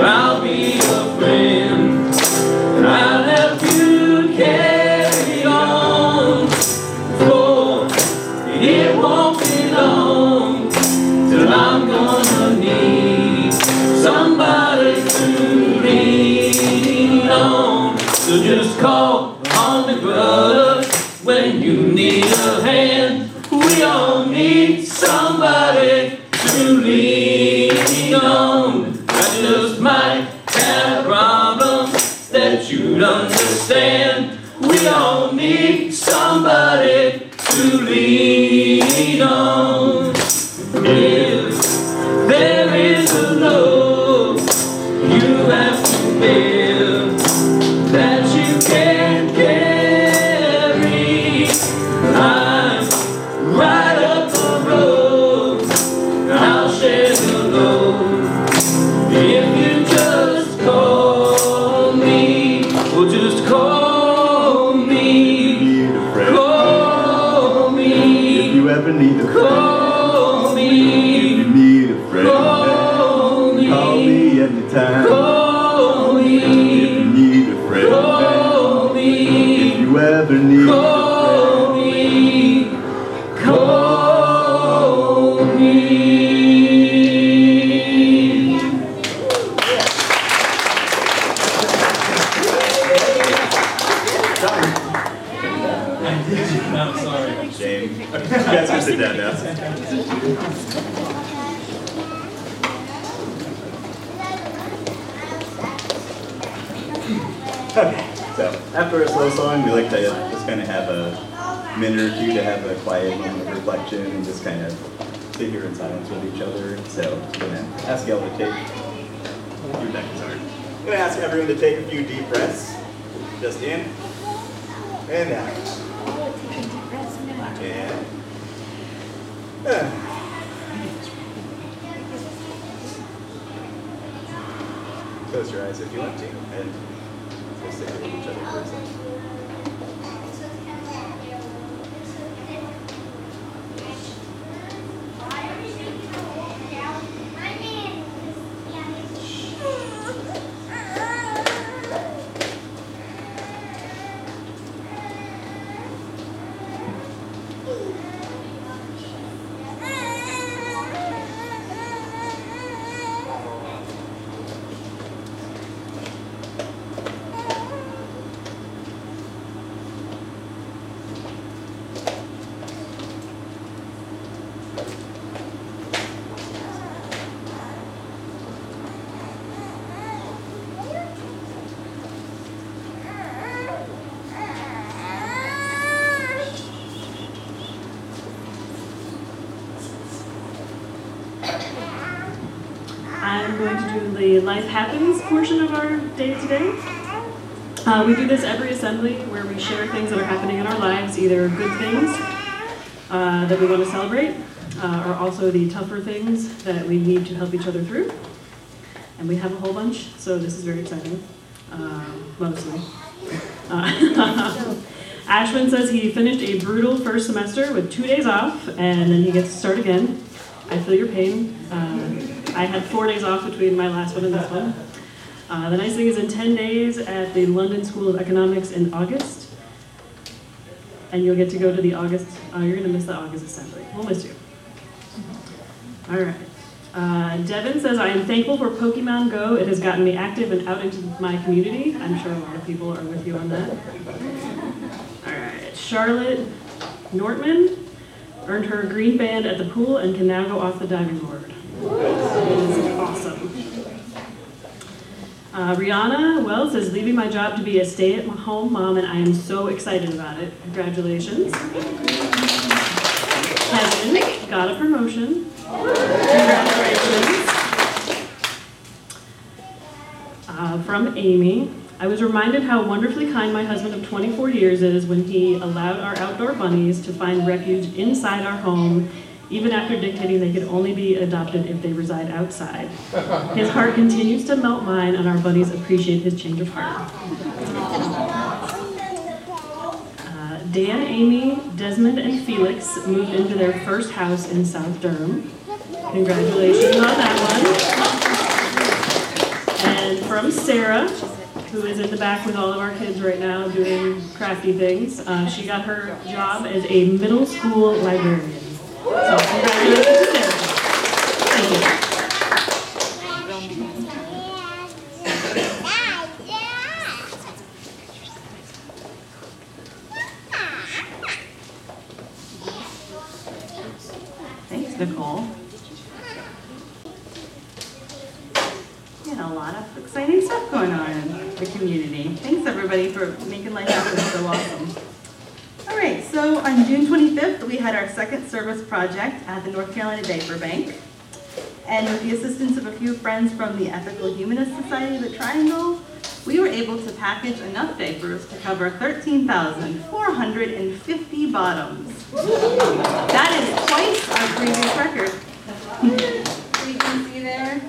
I'll be your friend. I'll help you carry on. For it won't be long till I'm gonna need somebody to lean on. So just call on me, brother, when you need a hand. We all need somebody to lean on. I just might have a problem that you'd understand. We all need somebody to lean on. If there is a load you have to bear that you can't carry, I'm right up the road. I'll share the load if you just call me. Well, just call me. Need a friend. Call me. If you ever need a friend. Call me. If you need a friend. Call me. Call me anytime. Call me. If you need a friend. Call me. If you ever need a Call me. Call me. I'm sorry. Shame. You guys can sit down now. Okay, so after a slow song, we like to just kind of have a minute or two to have a quiet moment of reflection and just kind of sit here in silence with each other. So I'm going to ask y'all to take, I'm going to ask everyone to take a few deep breaths, just in and out. And close your eyes if you want to, and just sit here with each other for a second. I'm going to do the Life Happens portion of our day today. We do this every assembly where we share things that are happening in our lives, either good things that we want to celebrate, or also the tougher things that we need to help each other through. and we have a whole bunch, so this is very exciting, mostly. Ashwin says he finished a brutal first semester with 2 days off, and then he gets to start again. I feel your pain. I had 4 days off between my last one and this one. The nice thing is in 10 days at the London School of Economics in August, and you'll get to go to the August, you're gonna miss the August assembly. We'll miss you. All right. Devin says, I am thankful for Pokemon Go. It has gotten me active and out into my community. I'm sure a lot of people are with you on that. All right. Charlotte Nortman earned her green band at the pool and can now go off the diving board. It is awesome. Rihanna Wells says, leaving my job to be a stay-at-home mom, and I am so excited about it. Congratulations. Kevin got a promotion. Congratulations. From Amy, I was reminded how wonderfully kind my husband of 24 years is when he allowed our outdoor bunnies to find refuge inside our home, even after dictating they could only be adopted if they reside outside. His heart continues to melt mine, and our bunnies appreciate his change of heart. Dan, Amy, Desmond, and Felix moved into their first house in South Durham. Congratulations on that one. And from Sarah, who is in the back with all of our kids right now doing crafty things, she got her job as a middle school librarian. So congratulations to Sarah. Thank you. Thanks, Nicole. A lot of exciting stuff going on in the community. Thanks everybody for making life happen so awesome. All right, so on June 25th, we had our second service project at the North Carolina Diaper Bank. And with the assistance of a few friends from the Ethical Humanist Society of the Triangle, we were able to package enough diapers to cover 13,450 bottoms. That is twice our previous record. So you can see there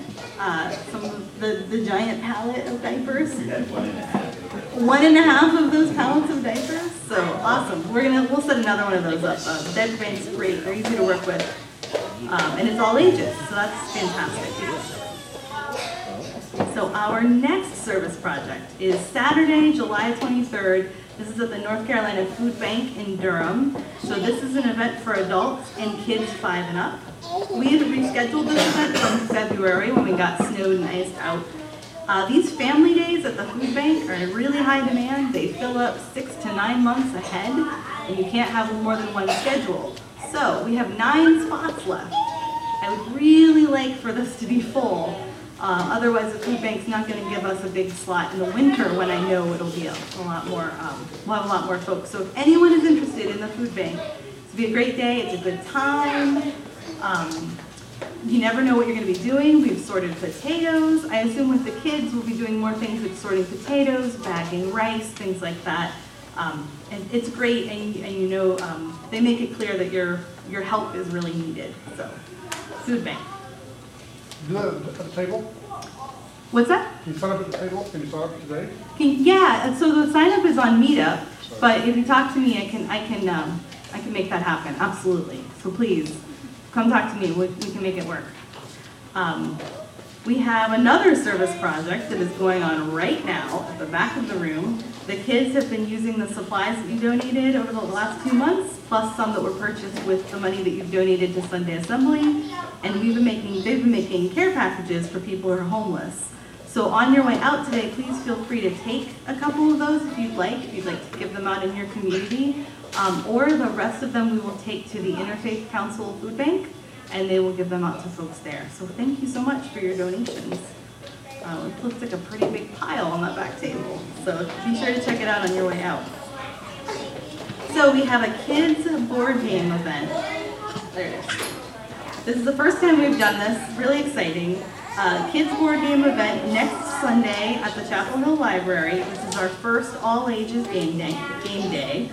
some of the giant pallet of diapers. We had 1.5. 1.5 of those pallets of diapers. So awesome. We'll set another one of those up. The diaper bank's great. They're easy to work with, and it's all ages. So that's fantastic. So our next service project is Saturday, July 23rd. This is at the North Carolina Food Bank in Durham. So this is an event for adults and kids 5 and up. We had rescheduled this event from February when we got snowed and iced out. These family days at the food bank are in really high demand. They fill up 6 to 9 months ahead, and you can't have more than one scheduled. So we have 9 spots left. I would really like for this to be full. Otherwise, the food bank's not going to give us a big slot in the winter when I know it'll be a lot more. We'll have a lot more folks. So if anyone is interested in the food bank, it'll be a great day. It's a good time. You never know what you're going to be doing. We've sorted potatoes. I assume with the kids, we'll be doing more things like sorting potatoes, bagging rice, things like that. And it's great, and you know, they make it clear that your help is really needed. So, food bank. Do that at the table? What's that? Can you sign up at the table? Can you sign up today? Yeah, and so the sign up is on Meetup, but if you talk to me, I can make that happen. Absolutely. So please, come talk to me. We can make it work. We have another service project that is going on right now at the back of the room. The kids have been using the supplies that you donated over the last 2 months, plus some that were purchased with the money that you've donated to Sunday Assembly. And they've been making care packages for people who are homeless. So on your way out today, please feel free to take a couple of those if you'd like to give them out in your community. Or the rest of them we will take to the Interfaith Council Food Bank, and they will give them out to folks there. So thank you so much for your donations. It looks like a pretty big pile on that back table. So be sure to check it out on your way out. So we have a kids board game event. There it is. This is the first time we've done this. Really exciting. Kids board game event next Sunday at the Chapel Hill Library. This is our first all ages game day.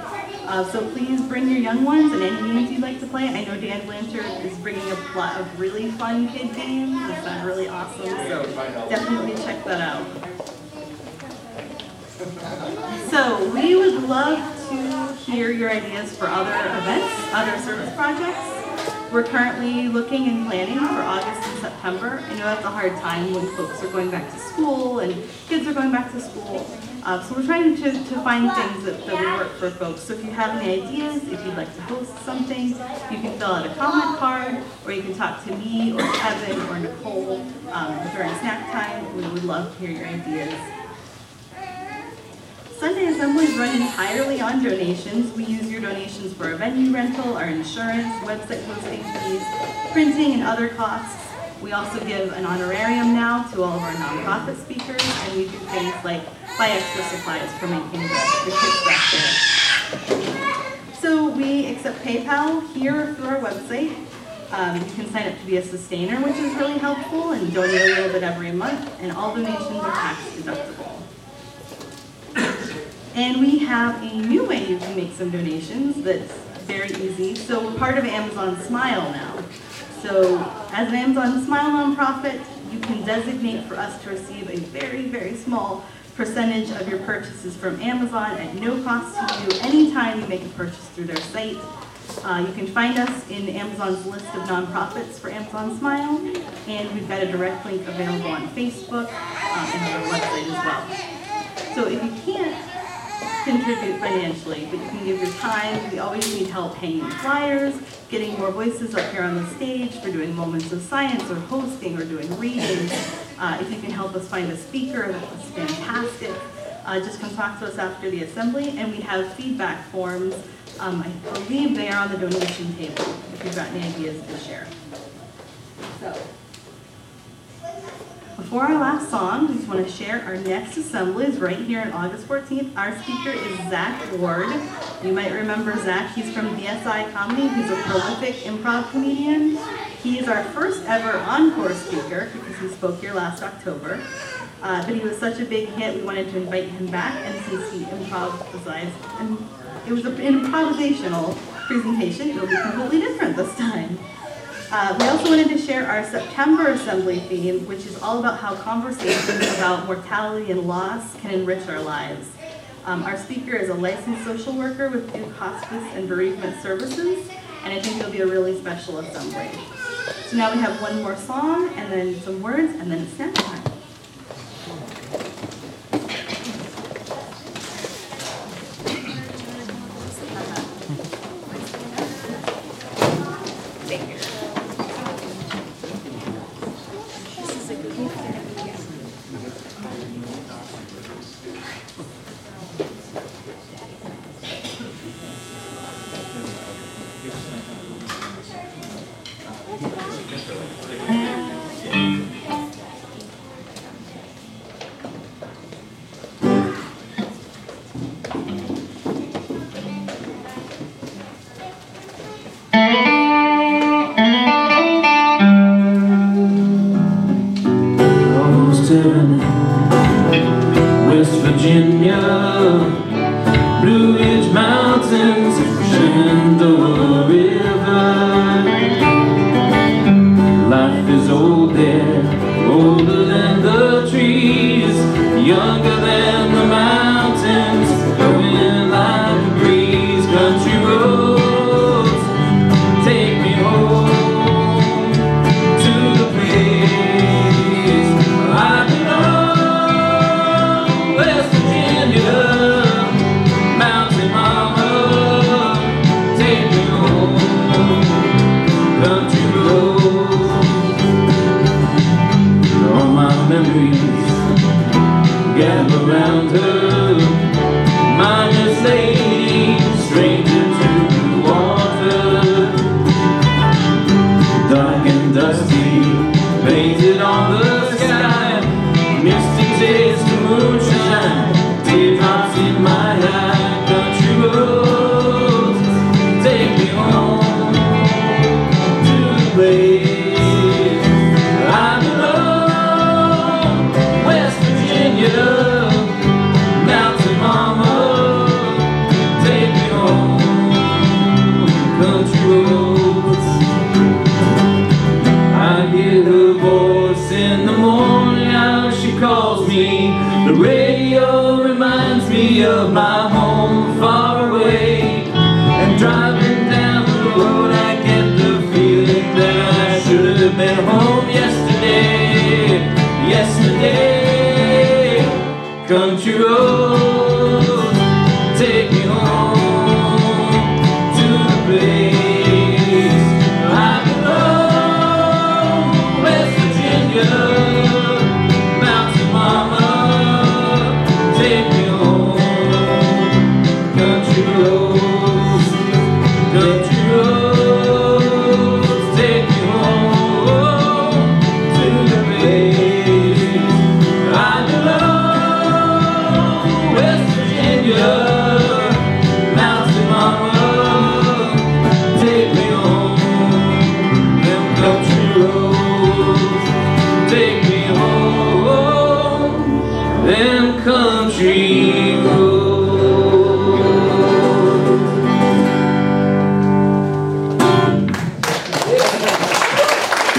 So please bring your young ones and any games you'd like to play. I know Dan Blanchard is bringing a lot of really fun kid games. It's been really awesome, so definitely check that out. So we would love to hear your ideas for other events, other service projects. We're currently looking and planning for August and September. I know that's a hard time when folks are going back to school and kids are going back to school. So we're trying to find things that will work for folks. So if you have any ideas, if you'd like to host something, you can fill out a comment card, or you can talk to me or Kevin or Nicole during snack time. We would love to hear your ideas. Sunday assemblies run entirely on donations. We use your donations for our venue rental, our insurance, website hosting fees, printing, and other costs. We also give an honorarium now to all of our nonprofit speakers, and we do things like buy extra supplies for making the kits back there. So we accept PayPal here through our website. You can sign up to be a sustainer, which is really helpful, and donate a little bit every month, and all donations are tax deductible. And we have a new way you can make some donations that's very easy. So we're part of Amazon Smile now. So as an Amazon Smile nonprofit, you can designate for us to receive a very, very small percentage of your purchases from Amazon at no cost to you anytime you make a purchase through their site. You can find us in Amazon's list of nonprofits for Amazon Smile, and we've got a direct link available on Facebook and our website as well. So if you can't contribute financially, but you can give your time. We always need help hanging flyers, getting more voices up here on the stage for doing moments of science or hosting or doing readings. If you can help us find a speaker, that's fantastic. Just come talk to us after the assembly, and we have feedback forms. I believe they are on the donation table if you've got any ideas to share. So, before our last song, we just want to share our next assembly is right here on August 14th. Our speaker is Zach Ward. You might remember Zach. He's from BSI Comedy. He's a prolific improv comedian. He is our first ever encore speaker because he spoke here last October. But he was such a big hit, we wanted to invite him back, and since he improvised, and it was an improvisational presentation, it'll be completely different this time. We also wanted to share our September assembly theme, which is all about how conversations about mortality and loss can enrich our lives. Our speaker is a licensed social worker with Duke Hospice and Bereavement Services, and I think it'll be a really special assembly. So now we have one more song, and then some words, and then it's snack time.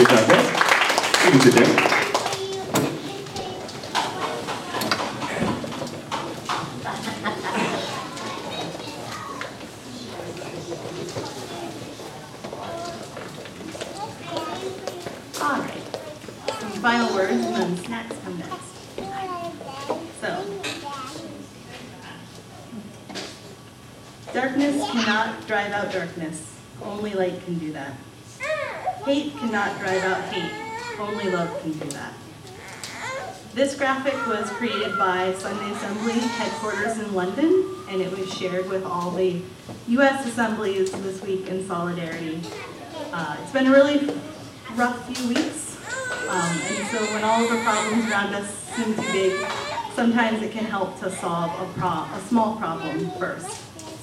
Good job, guys. You can sit down. All right. Some final words and then snacks come next. So, darkness cannot drive out darkness. Only light can do that. Hate cannot drive out hate. Only love can do that. This graphic was created by Sunday Assembly headquarters in London, and it was shared with all the U.S. assemblies this week in solidarity. It's been a really rough few weeks, and so when all of the problems around us seem too big, sometimes it can help to solve a small problem first.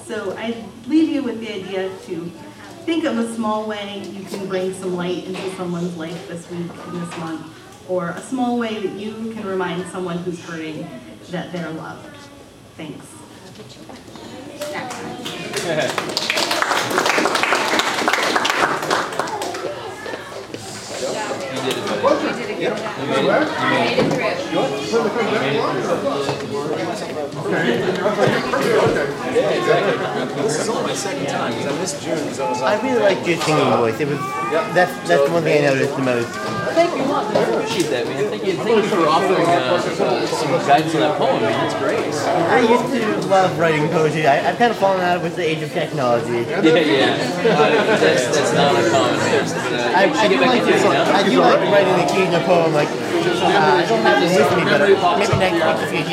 So I leave you with the idea to think of a small way you can bring some light into someone's life this week and this month, or a small way that you can remind someone who's hurting that they're loved. Thanks. Snack time. This is only my second time because I missed June because I was I really liked your singing voice. It was that's the one thing I noticed the most. Thank you, I appreciate that, man. Thank you for offering some guidance on that poem, man. That's great. I used to love writing poetry. I've kind of fallen out with the age of technology. Yeah. That's not uncommon, man. I do like writing the occasional poem. Like I don't have them with me, but maybe next week if you